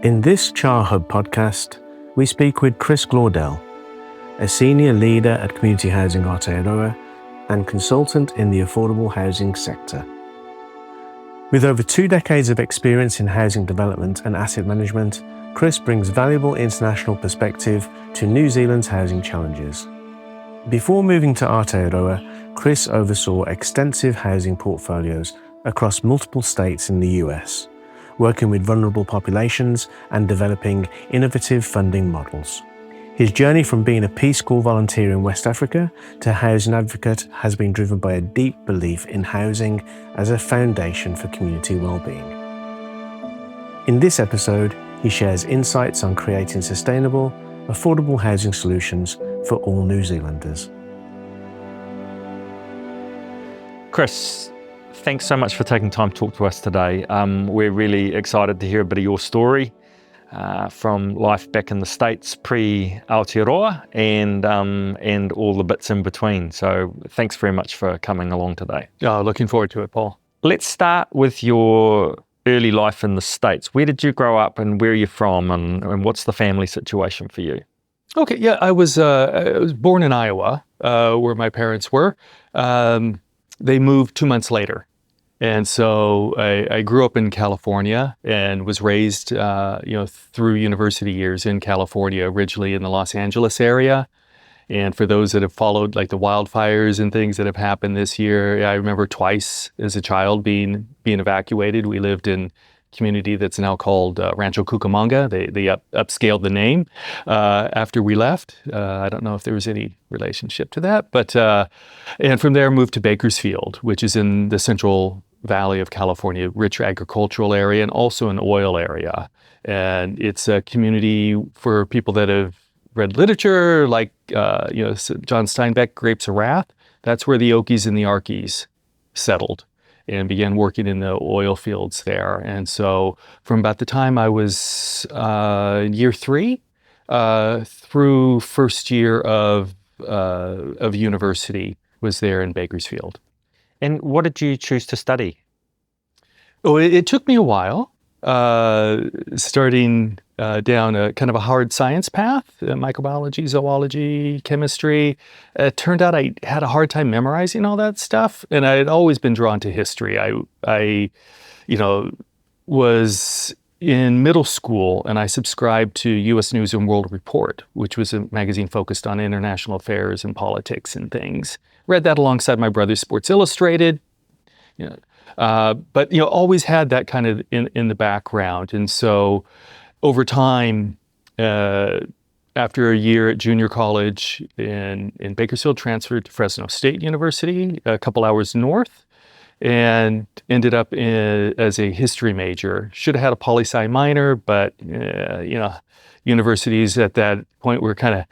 In this Char Hub podcast, we speak with Chris Glaudel, a senior leader at Community Housing Aotearoa and consultant in the affordable housing sector. With over 2 decades of experience in housing development and asset management, Chris brings valuable international perspective to New Zealand's housing challenges. Before moving to Aotearoa, Chris oversaw extensive housing portfolios across multiple states in the US, working with vulnerable populations and developing innovative funding models. His journey from being a Peace Cor volunteer in West Africa to housing advocate has been driven by a deep belief in housing as a foundation for community wellbeing. In this episode, he shares insights on creating sustainable, affordable housing solutions for all New Zealanders. Chris, thanks so much for taking time to talk to us today. We're really excited to hear a bit of your story from life back in the States pre-Aotearoa and all the bits in between. So thanks very much for coming along today. Oh, looking forward to it, Paul. Let's start with your early life in the States. Where did you grow up and where are you from and what's the family situation for you? Okay, yeah, I was born in Iowa, where my parents were. They moved 2 months later. And so I grew up in California and was raised, through university years in California, originally in the Los Angeles area. And for those that have followed like the wildfires and things that have happened this year, I remember twice as a child being evacuated. We lived in a community that's now called Rancho Cucamonga. They upscaled the name after we left. I don't know if there was any relationship to that, but and from there moved to Bakersfield, which is in the Central Valley of California, rich agricultural area and also an oil area. And it's a community for people that have read literature like John Steinbeck, Grapes of Wrath. That's where the Okies and the Arkies settled and began working in the oil fields there. And so from about the time I was in year 3 through first year of university was there in Bakersfield. And what did you choose to study? Oh, it took me a while, starting down a kind of a hard science path, microbiology, zoology, chemistry. It turned out I had a hard time memorizing all that stuff, and I had always been drawn to history. I was in middle school, and I subscribed to U.S. News and World Report, which was a magazine focused on international affairs and politics and things. Read that alongside my brother's Sports Illustrated, but always had that kind of in the background. And so over time, after a year at junior college in Bakersfield, transferred to Fresno State University, a couple hours north, and ended up as a history major. Should have had a poli-sci minor, but universities at that point were kind of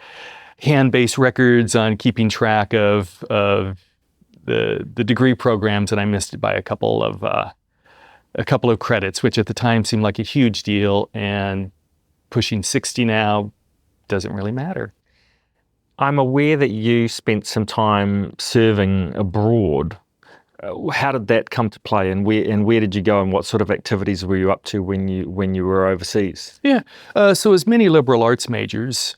hand-based records on keeping track of the degree programs, and I missed it by a couple of credits, which at the time seemed like a huge deal, and pushing 60 now doesn't really matter. I'm aware that you spent some time serving abroad. How did that come to play, and where did you go, and what sort of activities were you up to when you were overseas? Yeah, so as many liberal arts majors,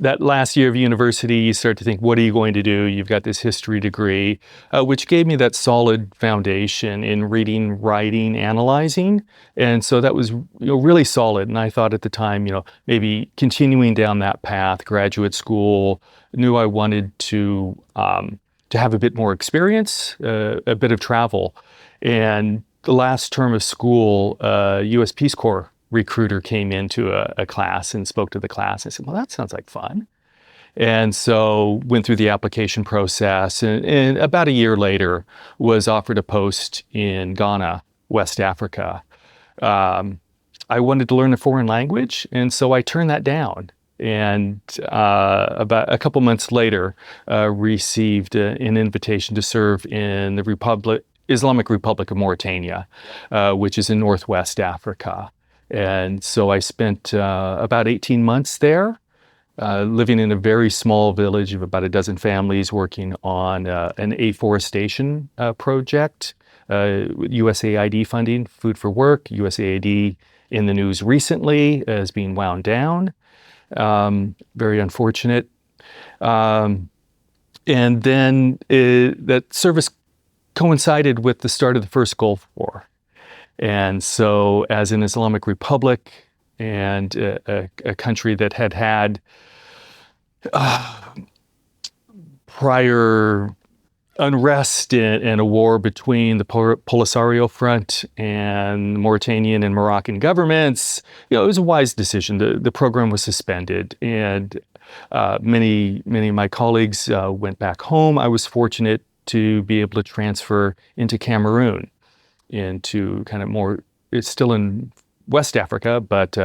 that last year of university, you start to think, what are you going to do? You've got this history degree, which gave me that solid foundation in reading, writing, analyzing. And so that was really solid. And I thought at the time, maybe continuing down that path, graduate school, knew I wanted to have a bit more experience, a bit of travel. And the last term of school, U.S. Peace Cor recruiter came into a class and spoke to the class. I said, well, that sounds like fun. And so went through the application process, and about a year later was offered a post in Ghana, West Africa. I wanted to learn a foreign language, and so I turned that down. And about a couple months later, received an invitation to serve in the Islamic Republic of Mauritania, which is in Northwest Africa. And so I spent about 18 months there, living in a very small village of about a dozen families, working on an afforestation project, USAID funding, Food for Work. USAID in the news recently as being wound down. Very unfortunate. And then that service coincided with the start of the first Gulf War. And so as an Islamic Republic and a country that had had prior unrest and a war between the Polisario Front and Mauritanian and Moroccan governments, it was a wise decision. The program was suspended, and many of my colleagues went back home. I was fortunate to be able to transfer into Cameroon, into kind of more, it's still in West Africa, but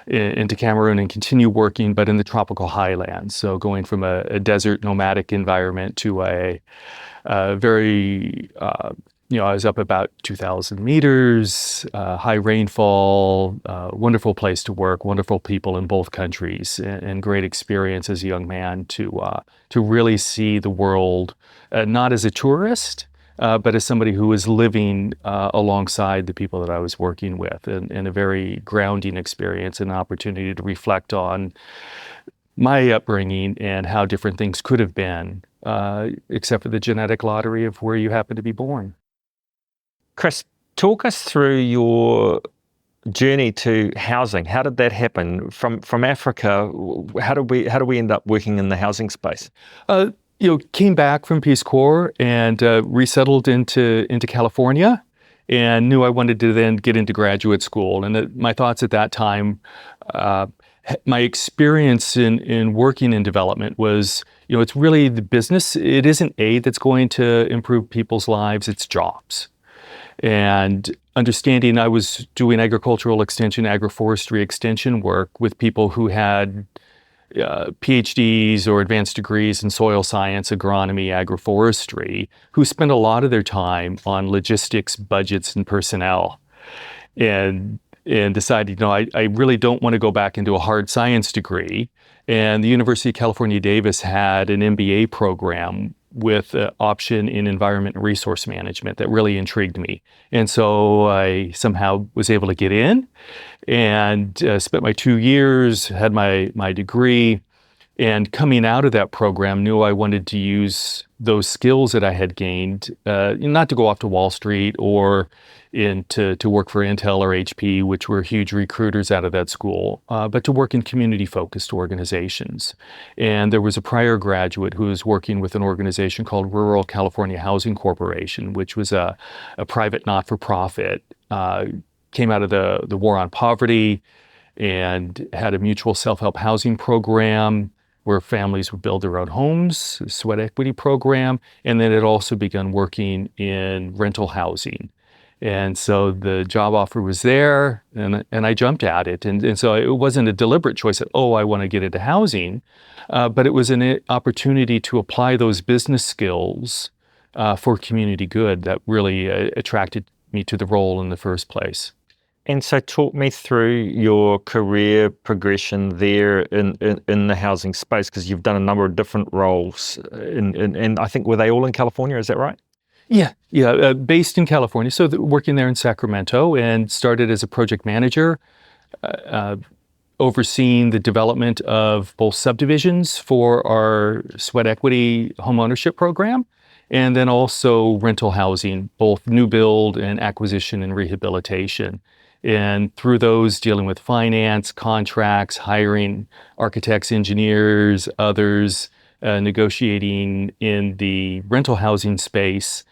into Cameroon and continue working, but in the tropical highlands. So going from a desert nomadic environment to a very, I was up about 2,000 meters, high rainfall, wonderful place to work, wonderful people in both countries, and great experience as a young man to really see the world, not as a tourist, but as somebody who was living alongside the people that I was working with, and a very grounding experience, and an opportunity to reflect on my upbringing and how different things could have been, except for the genetic lottery of where you happen to be born. Chris, talk us through your journey to housing. How did that happen? From Africa, how do we end up working in the housing space? Came back from Peace Cor and resettled into California, and knew I wanted to then get into graduate school. And my thoughts at that time, my experience in working in development was, it's really the business. It isn't aid that's going to improve people's lives, it's jobs. And understanding I was doing agricultural extension, agroforestry extension work with people who had PhDs or advanced degrees in soil science, agronomy, agroforestry, who spent a lot of their time on logistics, budgets, and personnel, and decided, I really don't want to go back into a hard science degree. And the University of California, Davis had an MBA program with an option in environment and resource management that really intrigued me. And so I somehow was able to get in and spent my 2 years, had my degree, and coming out of that program, knew I wanted to use those skills that I had gained, not to go off to Wall Street or to work for Intel or HP, which were huge recruiters out of that school, but to work in community-focused organizations. And there was a prior graduate who was working with an organization called Rural California Housing Corporation, which was a private not-for-profit, came out of the war on poverty and had a mutual self-help housing program where families would build their own homes, a sweat equity program, and then it also begun working in rental housing. And so the job offer was there, and I jumped at it. And so it wasn't a deliberate choice that, I want to get into housing, but it was an opportunity to apply those business skills for community good that really attracted me to the role in the first place. And so talk me through your career progression there in the housing space, because you've done a number of different roles, and I think, were they all in California, is that right? Yeah. Based in California, so working there in Sacramento, and started as a project manager, overseeing the development of both subdivisions for our sweat equity home ownership program, and then also rental housing, both new build and acquisition and rehabilitation. And through those, dealing with finance, contracts, hiring architects, engineers, others, negotiating in the rental housing space,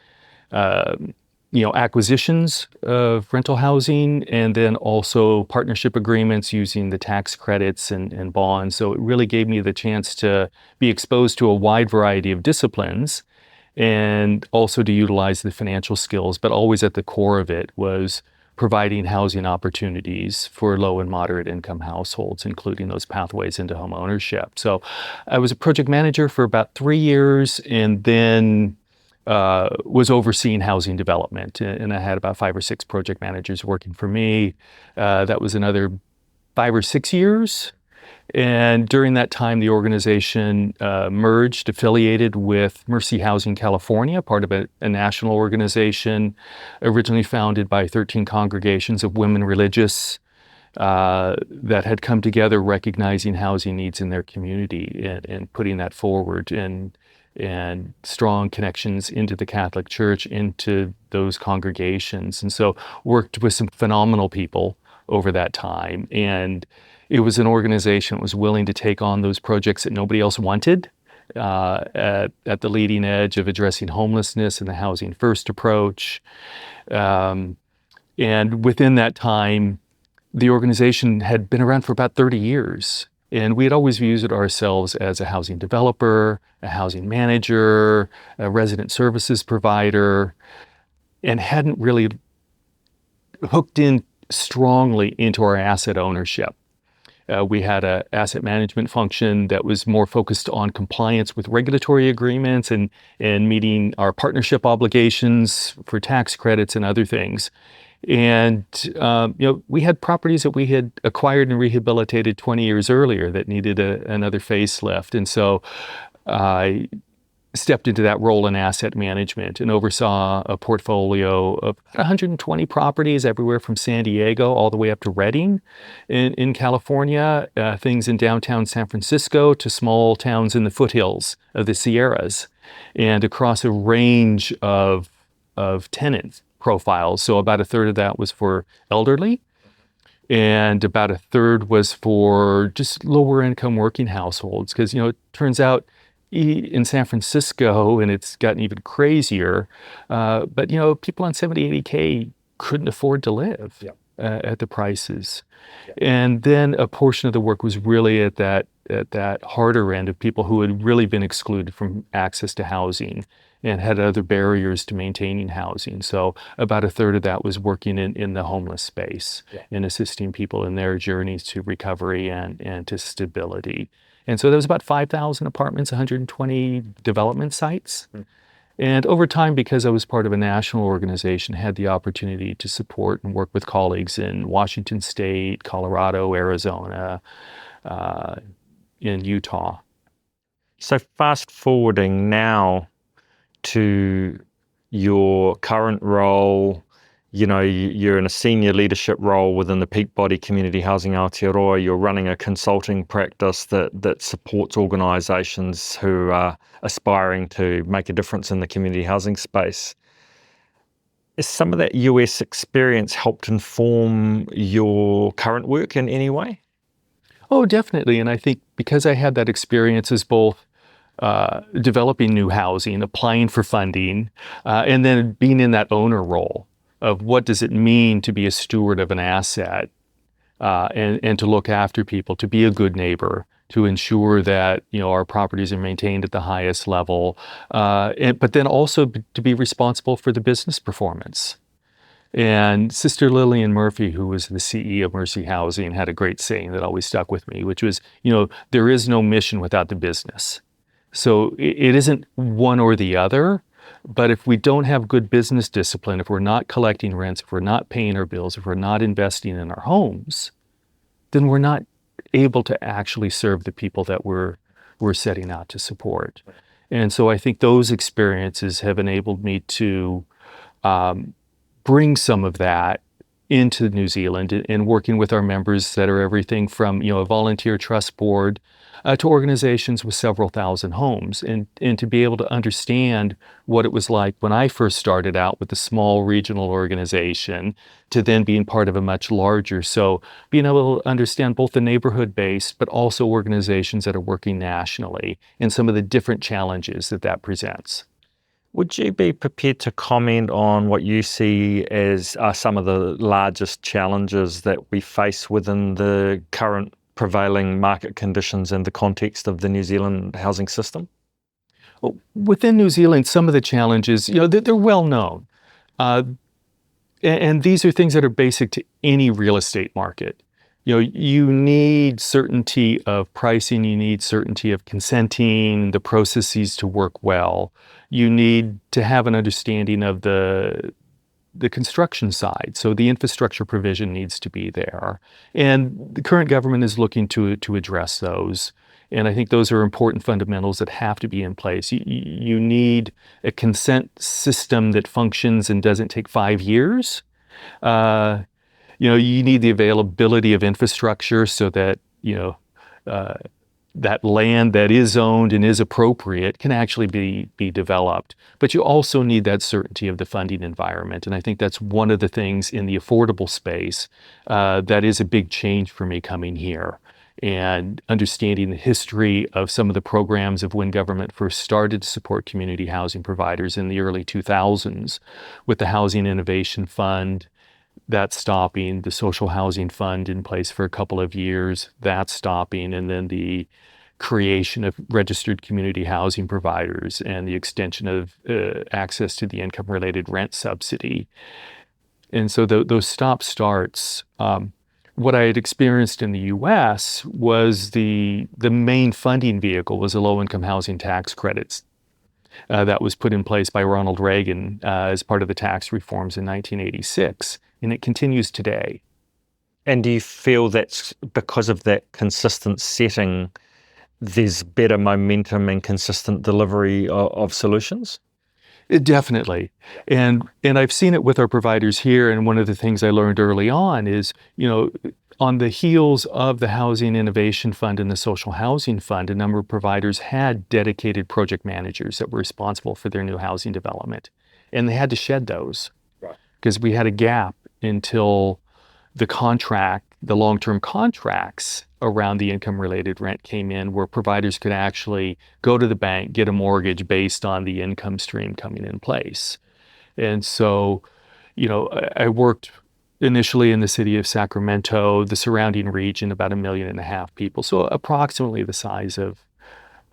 acquisitions of rental housing, and then also partnership agreements using the tax credits and bonds. So it really gave me the chance to be exposed to a wide variety of disciplines, and also to utilize the financial skills. But always at the core of it was providing housing opportunities for low and moderate income households, including those pathways into home ownership. So I was a project manager for about 3 years, and then was overseeing housing development. And I had about 5 or 6 project managers working for me. That was another 5 or 6 years. And during that time, the organization merged, affiliated with Mercy Housing California, part of a national organization originally founded by 13 congregations of women religious that had come together recognizing housing needs in their community and putting that forward, and strong connections into the Catholic Church, into those congregations. And so worked with some phenomenal people over that time. And it was an organization that was willing to take on those projects that nobody else wanted, at the leading edge of addressing homelessness and the housing first approach. And within that time, the organization had been around for about 30 years. And we had always viewed ourselves as a housing developer, a housing manager, a resident services provider, and hadn't really hooked in strongly into our asset ownership. We had an asset management function that was more focused on compliance with regulatory agreements and meeting our partnership obligations for tax credits and other things. And we had properties that we had acquired and rehabilitated 20 years earlier that needed another facelift. And so I stepped into that role in asset management and oversaw a portfolio of 120 properties everywhere from San Diego all the way up to Redding in California, things in downtown San Francisco to small towns in the foothills of the Sierras, and across a range of tenant profiles. So about a third of that was for elderly, and about a third was for just lower income working households. Because, it turns out in San Francisco, and it's gotten even crazier, but people on 70, 80K couldn't afford to live at the prices. And then a portion of the work was really at that harder end of people who had really been excluded from access to housing and had other barriers to maintaining housing. So about a third of that was working in the homeless space and assisting people in their journeys to recovery and to stability. And so there was about 5,000 apartments, 120 development sites. And over time, because I was part of a national organization, had the opportunity to support and work with colleagues in Washington State, Colorado, Arizona, in Utah. So fast forwarding now to your current role, you're in a senior leadership role within the peak body Community Housing Aotearoa. You're running a consulting practice that supports organisations who are aspiring to make a difference in the community housing space. Has some of that US experience helped inform your current work in any way? Oh, definitely. And I think because I had that experience as both developing new housing, applying for funding, and then being in that owner role of what does it mean to be a steward of an asset, and to look after people, to be a good neighbor, to ensure that our properties are maintained at the highest level, but then also to be responsible for the business performance. And Sister Lillian Murphy, who was the CEO of Mercy Housing, had a great saying that always stuck with me, which was, there is no mission without the business. So it isn't one or the other, but if we don't have good business discipline, if we're not collecting rents, if we're not paying our bills, if we're not investing in our homes, then we're not able to actually serve the people that we're setting out to support. And so I think those experiences have enabled me to bring some of that into New Zealand and working with our members that are everything from a volunteer trust board to organizations with several thousand homes, and to be able to understand what it was like when I first started out with a small regional organization to then being part of a much larger. So being able to understand both the neighborhood-based but also organizations that are working nationally and some of the different challenges that presents. Would you be prepared to comment on what you see as some of the largest challenges that we face within the current prevailing market conditions in the context of the New Zealand housing system? Well, within New Zealand, some of the challenges, they're well known. And these are things that are basic to any real estate market. You need certainty of pricing, you need certainty of consenting, the processes to work well. You need to have an understanding of the construction side. So the infrastructure provision needs to be there. And the current government is looking to address those. And I think those are important fundamentals that have to be in place. You need a consent system that functions and doesn't take 5 years. You need the availability of infrastructure so that, that land that is owned and is appropriate can actually be developed. But you also need that certainty of the funding environment. And I think that's one of the things in the affordable space that is a big change for me coming here. And understanding the history of some of the programs of when government first started to support community housing providers in the early 2000s with the Housing Innovation Fund, that's stopping, the Social Housing Fund in place for a couple of years, that's stopping, and then the creation of registered community housing providers and the extension of access to the income-related rent subsidy. And so those stop-starts, what I had experienced in the U.S. was the main funding vehicle was a low-income housing tax credits that was put in place by Ronald Reagan as part of the tax reforms in 1986, and it continues today. And do you feel that's because of that consistent setting, there's better momentum and consistent delivery of solutions? Definitely. And I've seen it with our providers here. And one of the things I learned early on is, on the heels of the Housing Innovation Fund and the Social Housing Fund, a number of providers had dedicated project managers that were responsible for their new housing development. And they had to shed those because we had a gap until the long-term contracts around the income-related rent came in, where providers could actually go to the bank, get a mortgage based on the income stream coming in place. And so, I worked initially in the city of Sacramento, the surrounding region, about 1.5 million people, so approximately the size of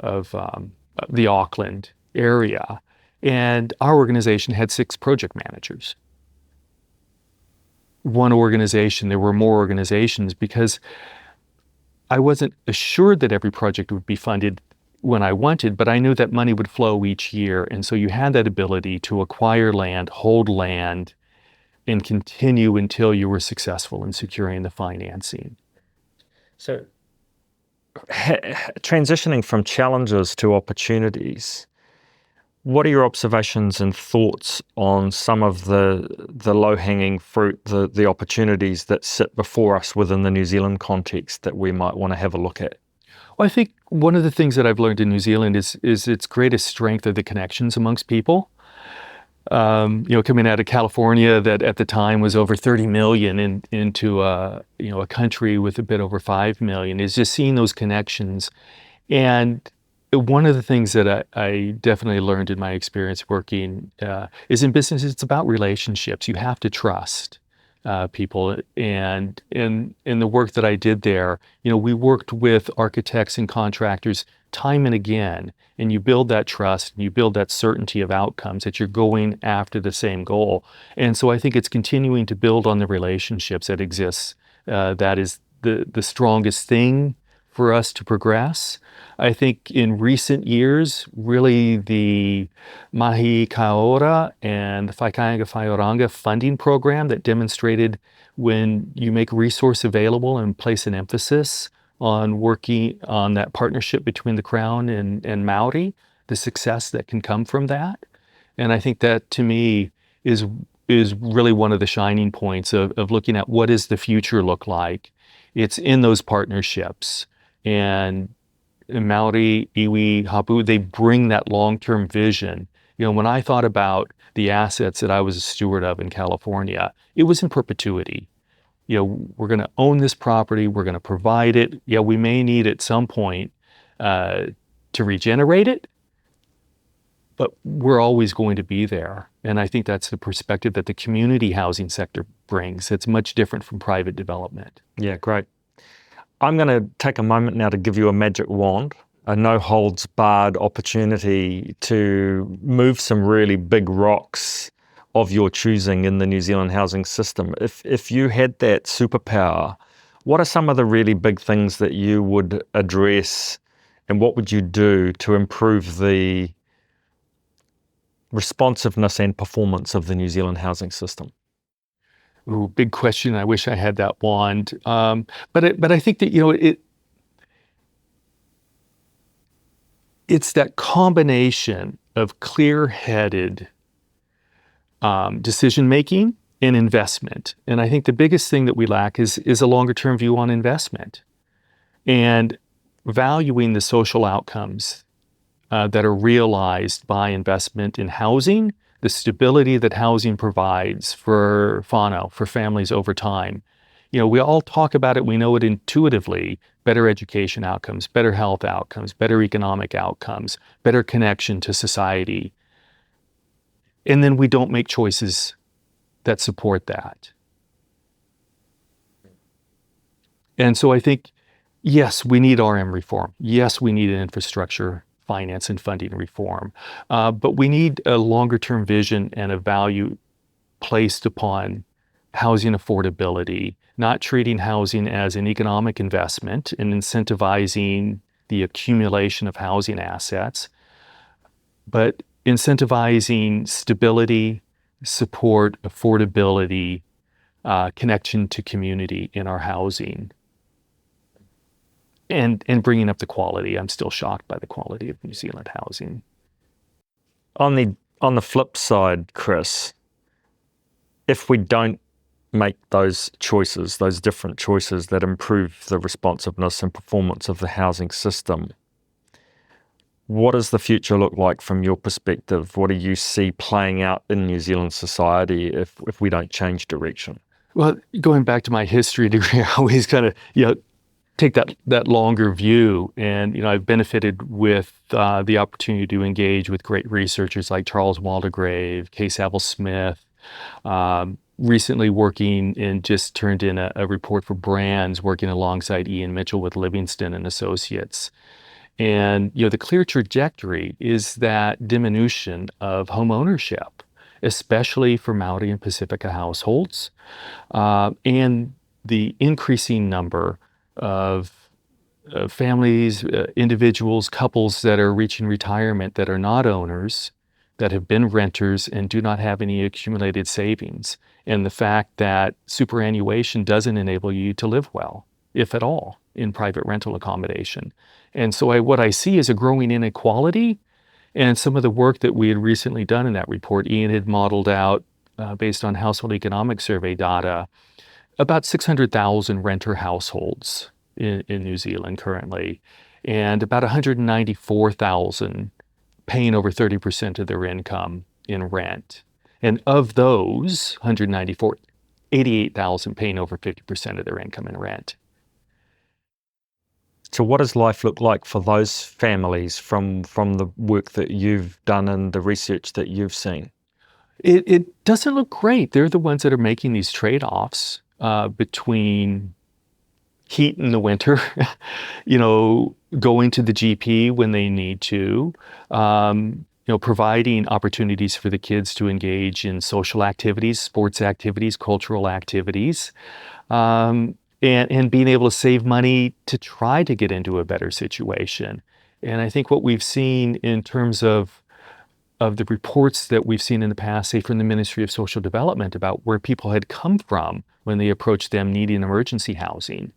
the Auckland area. And our organization had 6 project managers. One organization, there were more organizations, because I wasn't assured that every project would be funded when I wanted, but I knew that money would flow each year. And so you had that ability to acquire land, hold land, and continue until you were successful in securing the financing. So transitioning from challenges to opportunities, what are your observations and thoughts on some of the low-hanging fruit, the opportunities that sit before us within the New Zealand context that we might want to have a look at? Well, I think one of the things that I've learned in New Zealand is its greatest strength are the connections amongst people. Coming out of California, that at the time was over 30 million into a country with a bit over 5 million, is just seeing those connections. And one of the things that I definitely learned in my experience working is in business, it's about relationships. You have to trust people. And in the work that I did there, we worked with architects and contractors time and again, and you build that trust and you build that certainty of outcomes that you're going after the same goal. And so I think it's continuing to build on the relationships that exist. That is the strongest thing for us to progress. I think in recent years, really the Mahi Kaora and the Whaikainga Whaioranga funding program that demonstrated when you make resource available and place an emphasis on working on that partnership between the Crown and Māori, the success that can come from that. And I think that, to me, is really one of the shining points of looking at what does the future look like. It's in those partnerships. And Māori, iwi, hapu, they bring that long-term vision. When I thought about the assets that I was a steward of in California, it was in perpetuity. We're going to own this property, we're going to provide it. Yeah, we may need at some point to regenerate it, but we're always going to be there. And I think that's the perspective that the community housing sector brings. It's much different from private development. Yeah, great. I'm going to take a moment now to give you a magic wand, a no-holds-barred opportunity to move some really big rocks of your choosing in the New Zealand housing system. If you had that superpower, what are some of the really big things that you would address, and what would you do to improve the responsiveness and performance of the New Zealand housing system? Ooh, big question. I wish I had that wand. But I think that, it's that combination of clear-headed decision-making and investment. And I think the biggest thing that we lack is a longer-term view on investment and valuing the social outcomes that are realized by investment in housing, the stability that housing provides for families over time. We all talk about it, we know it intuitively, better education outcomes, better health outcomes, better economic outcomes, better connection to society. And then we don't make choices that support that. And so I think, yes, we need RM reform. Yes, we need an infrastructure, finance, and funding reform. But we need a longer-term vision and a value placed upon housing affordability, not treating housing as an economic investment and incentivizing the accumulation of housing assets, but incentivizing stability, support, affordability, connection to community in our housing, and bringing up the quality. I'm still shocked by the quality of New Zealand housing. On the flip side, Chris, if we don't make those choices, those different choices that improve the responsiveness and performance of the housing system, what does the future look like from your perspective? What do you see playing out in New Zealand society if we don't change direction? Well, going back to my history degree, I always kind of, take that longer view. And, I've benefited with the opportunity to engage with great researchers like Charles Waldegrave, Kay Saville-Smith, recently working and just turned in a report for Brands, working alongside Ian Mitchell with Livingston and Associates. And, the clear trajectory is that diminution of home ownership, especially for Maori and Pacifica households, and the increasing number of families, individuals, couples that are reaching retirement that are not owners, that have been renters and do not have any accumulated savings. And the fact that superannuation doesn't enable you to live well, if at all, in private rental accommodation. And so what I see is a growing inequality. And some of the work that we had recently done in that report, Ian had modeled out, based on household economic survey data, about 600,000 renter households in New Zealand currently, and about 194,000 paying over 30% of their income in rent. And of those 194, 88,000 paying over 50% of their income in rent. So what does life look like for those families from the work that you've done and the research that you've seen? It doesn't look great. They're the ones that are making these trade-offs between heat in the winter, going to the GP when they need to, providing opportunities for the kids to engage in social activities, sports activities, cultural activities, and being able to save money to try to get into a better situation. And I think what we've seen in terms of the reports that we've seen in the past, say from the Ministry of Social Development, about where people had come from when they approached them needing emergency housing.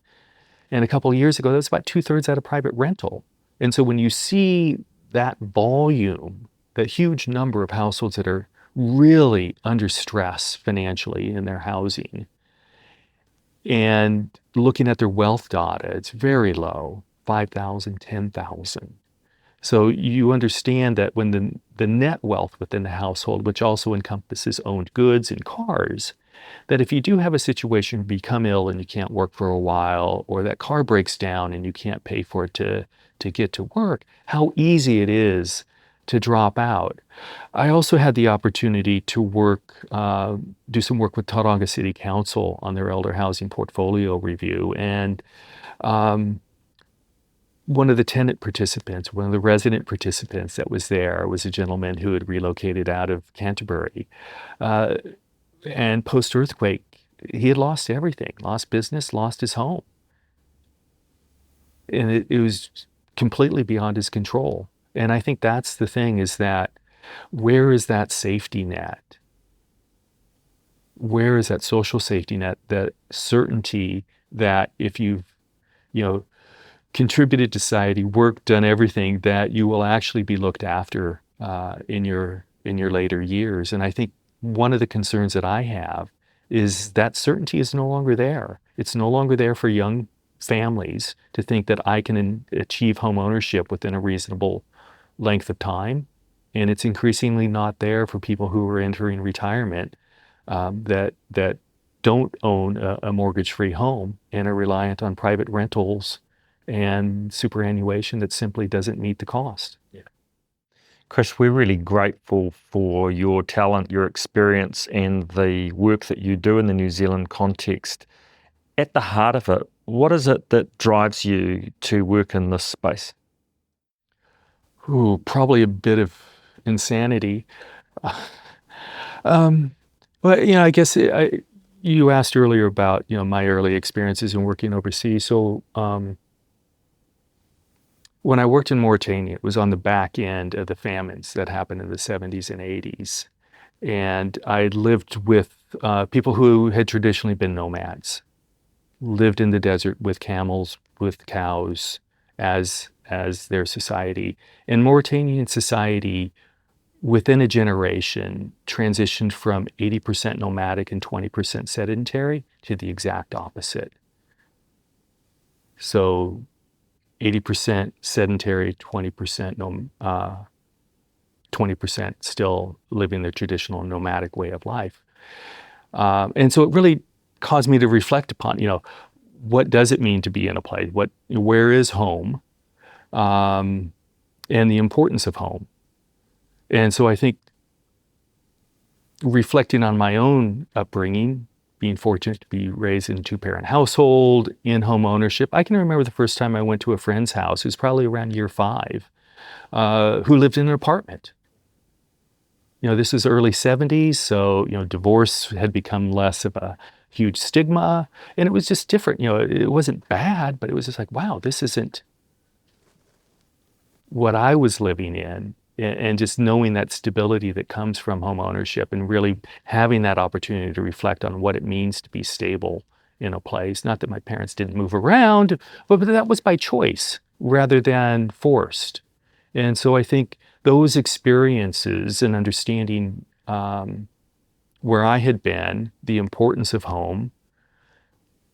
And a couple of years ago, that was about 2/3 out of private rental. And so when you see that volume, that huge number of households that are really under stress financially in their housing, and looking at their wealth data, it's very low, 5,000, 10,000. So you understand that when the net wealth within the household, which also encompasses owned goods and cars, that if you do have a situation, become ill and you can't work for a while, or that car breaks down and you can't pay for it to get to work, how easy it is to drop out. I also had the opportunity to do some work with Tauranga City Council on their elder housing portfolio review. And one of the tenant participants, one of the resident participants that was there was a gentleman who had relocated out of Canterbury. And post-earthquake, he had lost everything, lost business, lost his home. And it was completely beyond his control. And I think that's the thing, is that where is that safety net? Where is that social safety net, that certainty that if you've, contributed to society, worked, done everything, that you will actually be looked after in your later years? And I think one of the concerns that I have is that certainty is no longer there. It's no longer there for young families to think that I can achieve home ownership within a reasonable length of time. And it's increasingly not there for people who are entering retirement that don't own a mortgage-free home and are reliant on private rentals and superannuation that simply doesn't meet the cost. Chris, we're really grateful for your talent, your experience, and the work that you do in the New Zealand context. At the heart of it, what is it that drives you to work in this space? Ooh, probably a bit of insanity. But I guess you asked earlier about my early experiences in working overseas. So when I worked in Mauritania, it was on the back end of the famines that happened in the 70s and 80s. And I lived with people who had traditionally been nomads, lived in the desert with camels, with cows as their society. And Mauritanian society, within a generation, transitioned from 80% nomadic and 20% sedentary to the exact opposite. So 80% sedentary, 20% still living the traditional nomadic way of life. And so it really caused me to reflect upon, what does it mean to be in a place? Where is home? And the importance of home. And so I think reflecting on my own upbringing, being fortunate to be raised in a two-parent household, in home ownership, I can remember the first time I went to a friend's house, it was probably around year 5, who lived in an apartment. This is early 70s, so, divorce had become less of a huge stigma, and it was just different. It wasn't bad, but it was just like, wow, this isn't what I was living in. And just knowing that stability that comes from home ownership and really having that opportunity to reflect on what it means to be stable in a place. Not that my parents didn't move around, but that was by choice rather than forced. And so I think those experiences and understanding where I had been, the importance of home,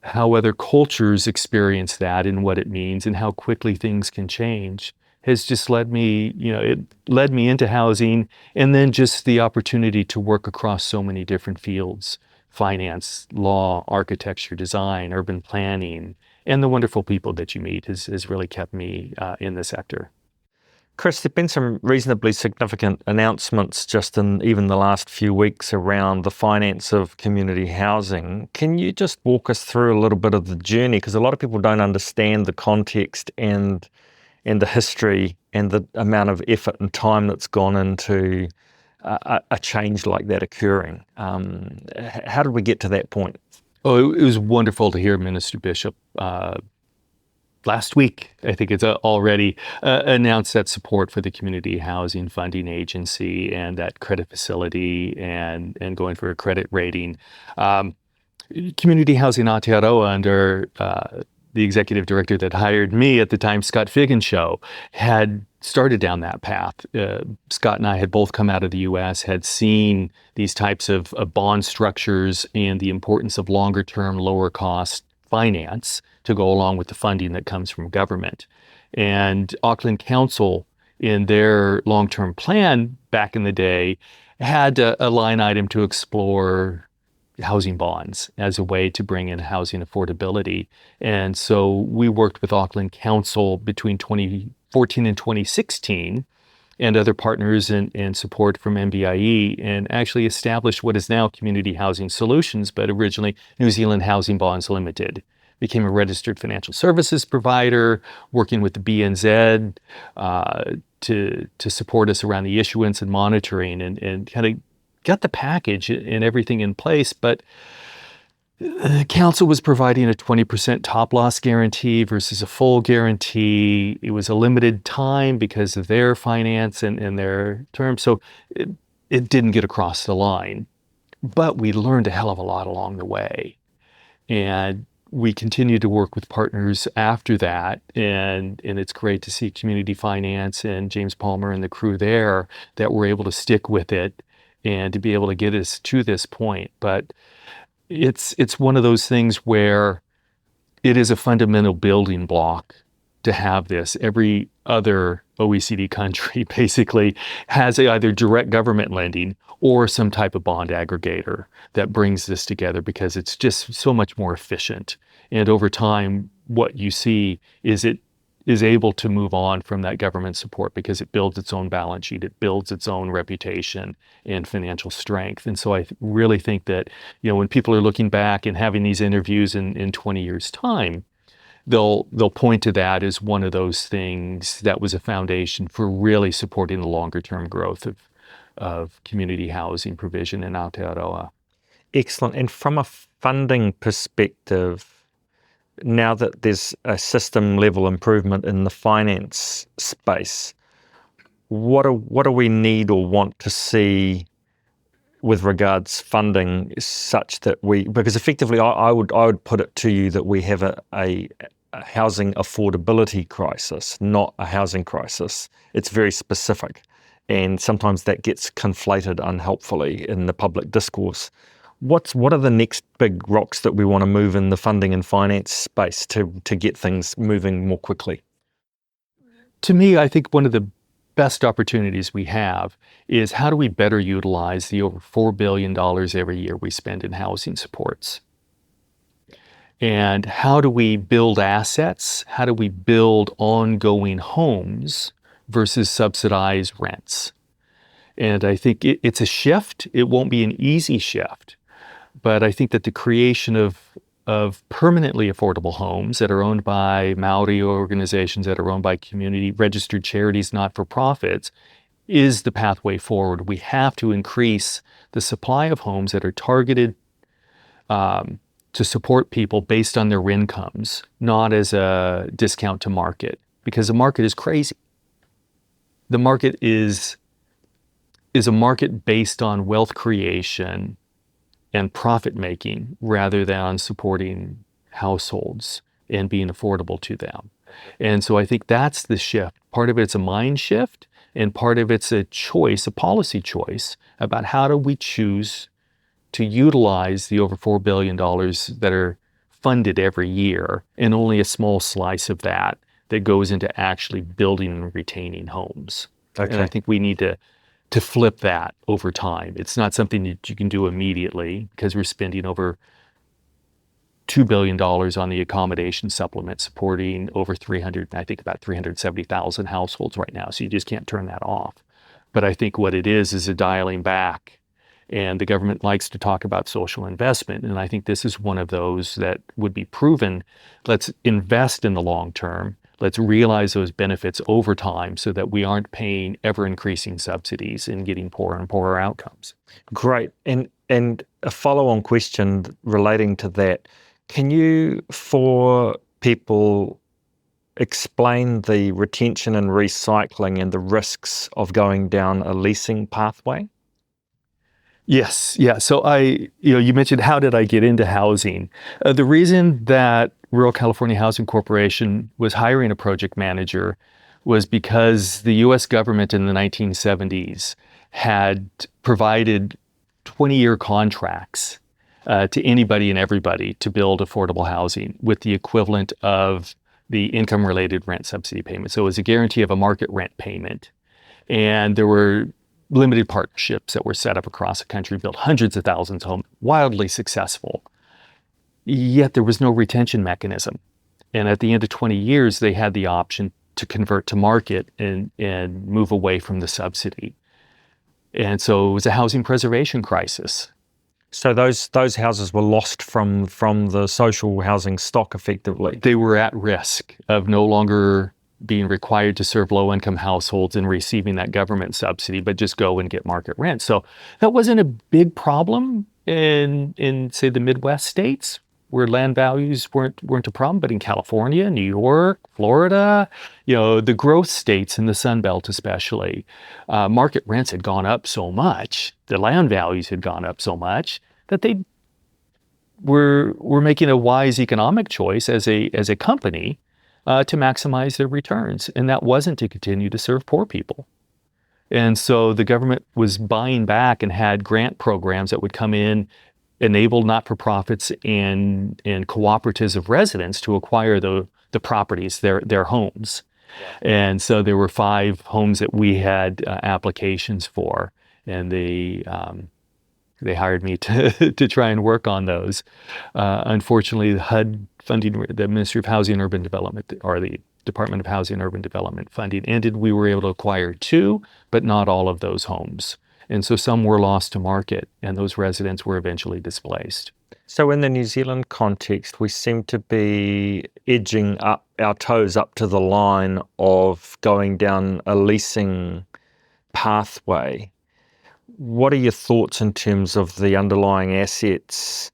how other cultures experience that and what it means and how quickly things can change, has just led me, it led me into housing, and then just the opportunity to work across so many different fields: finance, law, architecture, design, urban planning, and the wonderful people that you meet has really kept me in the sector. Chris, there have been some reasonably significant announcements just in even the last few weeks around the finance of community housing. Can you just walk us through a little bit of the journey? Because a lot of people don't understand the context and the history and the amount of effort and time that's gone into a change like that occurring. How did we get to that point? Oh, it was wonderful to hear Minister Bishop last week, I think it's already announced that support for the Community Housing Funding Agency and that credit facility and going for a credit rating. Community Housing Aotearoa, under the executive director that hired me at the time, Scott Figgenshow, had started down that path. Scott and I had both come out of the U.S., had seen these types of bond structures and the importance of longer-term, lower-cost finance to go along with the funding that comes from government. And Auckland Council, in their long-term plan back in the day, had a line item to explore housing bonds as a way to bring in housing affordability. And so we worked with Auckland Council between 2014 and 2016 and other partners and support from MBIE, and actually established what is now Community Housing Solutions, but originally New Zealand Housing Bonds Limited. Became a registered financial services provider, working with the BNZ to support us around the issuance and monitoring, and kind of got the package and everything in place. But the council was providing a 20% top loss guarantee versus a full guarantee. It was a limited time because of their finance and their terms. So it didn't get across the line. But we learned a hell of a lot along the way. And we continued to work with partners after that. And it's great to see Community Finance and James Palmer and the crew there that were able to stick with it and to be able to get us to this point. But it's one of those things where it is a fundamental building block to have this. Every other OECD country basically has either direct government lending or some type of bond aggregator that brings this together because it's just so much more efficient. And over time, what you see is it is able to move on from that government support because it builds its own balance sheet, it builds its own reputation and financial strength. And so I really think that, when people are looking back and having these interviews in 20 years' time, they'll point to that as one of those things that was a foundation for really supporting the longer term growth of community housing provision in Aotearoa. Excellent. And from a funding perspective, now that there's a system level improvement in the finance space, what do we need or want to see with regards funding such that because effectively I would put it to you that we have a housing affordability crisis, not a housing crisis. It's very specific, and sometimes that gets conflated unhelpfully in the public discourse. What are the next big rocks that we want to move in the funding and finance space to get things moving more quickly? To me, I think one of the best opportunities we have is how do we better utilize the over $4 billion every year we spend in housing supports? And how do we build assets? How do we build ongoing homes versus subsidized rents? And I think it's a shift. It won't be an easy shift. But I think that the creation of permanently affordable homes that are owned by Maori organizations, that are owned by community registered charities, not-for-profits, is the pathway forward. We have to increase the supply of homes that are targeted to support people based on their incomes, not as a discount to market, because the market is crazy. The market is a market based on wealth creation and profit making rather than supporting households and being affordable to them. And so I think that's the shift. Part of it's a mind shift, and part of it's a choice, a policy choice about how do we choose to utilize the over $4 billion that are funded every year, and only a small slice of that goes into actually building and retaining homes. Okay. And I think we need to flip that over time. It's not something that you can do immediately because we're spending over $2 billion on the accommodation supplement, supporting over 370,000 households right now. So you just can't turn that off. But I think what it is a dialing back. And the government likes to talk about social investment. And I think this is one of those that would be proven. Let's invest in the long term. Let's realize those benefits over time so that we aren't paying ever-increasing subsidies and getting poorer and poorer outcomes. Great. And a follow-on question relating to that, can you, for people, explain the retention and recycling and the risks of going down a leasing pathway? Yes. Yeah. So you mentioned, how did I get into housing? The reason that Rural California Housing Corporation was hiring a project manager was because the U.S. government in the 1970s had provided 20-year contracts to anybody and everybody to build affordable housing with the equivalent of the income-related rent subsidy payment. So it was a guarantee of a market rent payment. And there were limited partnerships that were set up across the country, built hundreds of thousands of homes, wildly successful. Yet there was no retention mechanism. And at the end of 20 years, they had the option to convert to market and move away from the subsidy. And so it was a housing preservation crisis. So those houses were lost from the social housing stock effectively. They were at risk of no longer being required to serve low-income households and receiving that government subsidy, but just go and get market rent. So that wasn't a big problem in say, the Midwest states, where land values weren't a problem, but in California, New York, Florida, the growth states in the Sun Belt especially, market rents had gone up so much, the land values had gone up so much that they were making a wise economic choice as a company to maximize their returns, and that wasn't to continue to serve poor people. And so the government was buying back and had grant programs that would come in enabled not-for-profits and cooperatives of residents to acquire the properties, their homes. And so there were 5 homes that we had applications for, and they hired me to try and work on those. Unfortunately, the HUD funding, the Ministry of Housing and Urban Development, or the Department of Housing and Urban Development funding ended. We were able to acquire 2, but not all of those homes. And so some were lost to market, and those residents were eventually displaced. So in the New Zealand context, we seem to be edging up our toes up to the line of going down a leasing pathway. What are your thoughts in terms of the underlying assets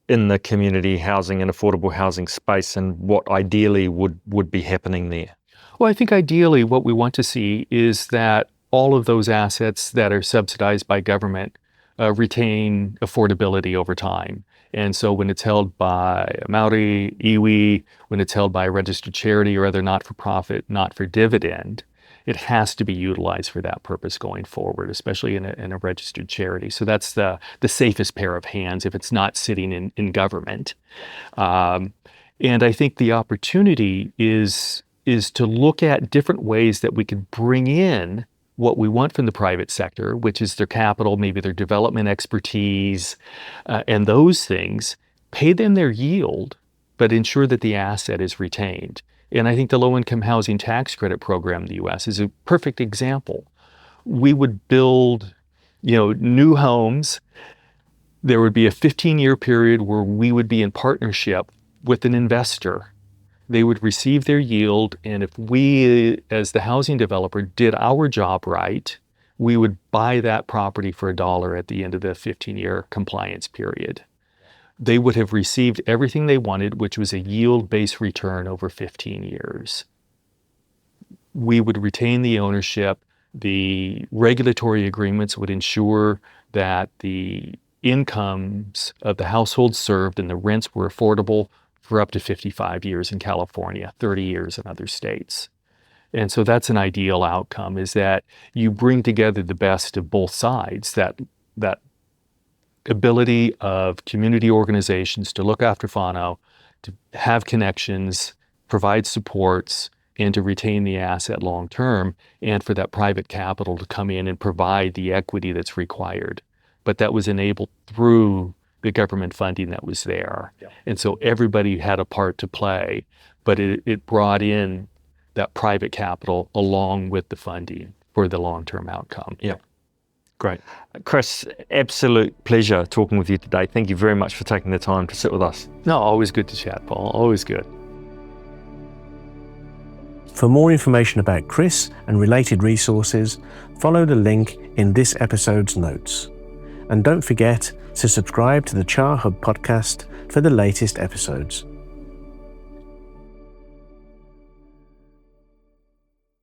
in the community housing and affordable housing space, and what ideally would be happening there? Well, I think ideally what we want to see is that all of those assets that are subsidized by government retain affordability over time. And so when it's held by a Maori, iwi, when it's held by a registered charity or other not-for-profit, not for dividend, it has to be utilized for that purpose going forward, especially in a registered charity. So that's the safest pair of hands if it's not sitting in government. And I think the opportunity is to look at different ways that we could bring in what we want from the private sector, which is their capital, maybe their development expertise, and those things, pay them their yield, but ensure that the asset is retained. And I think the low-income housing tax credit program in the U.S. is a perfect example. We would build, new homes. There would be a 15-year period where we would be in partnership with an investor. They would receive their yield, and if we, as the housing developer, did our job right, we would buy that property for $1 at the end of the 15-year compliance period. They would have received everything they wanted, which was a yield-based return over 15 years. We would retain the ownership. The regulatory agreements would ensure that the incomes of the households served and the rents were affordable for up to 55 years in California, 30 years in other states. And so that's an ideal outcome, is that you bring together the best of both sides, that ability of community organizations to look after whānau, to have connections, provide supports, and to retain the asset long term, and for that private capital to come in and provide the equity that's required. But that was enabled through the government funding that was there. Yeah. And so everybody had a part to play, but it brought in that private capital along with the funding for the long-term outcome. Yeah. Great. Chris, absolute pleasure talking with you today. Thank you very much for taking the time to sit with us. No, always good to chat, Paul. Always good. For more information about Chris and related resources, follow the link in this episode's notes. And don't forget to subscribe to the Char Hub podcast for the latest episodes.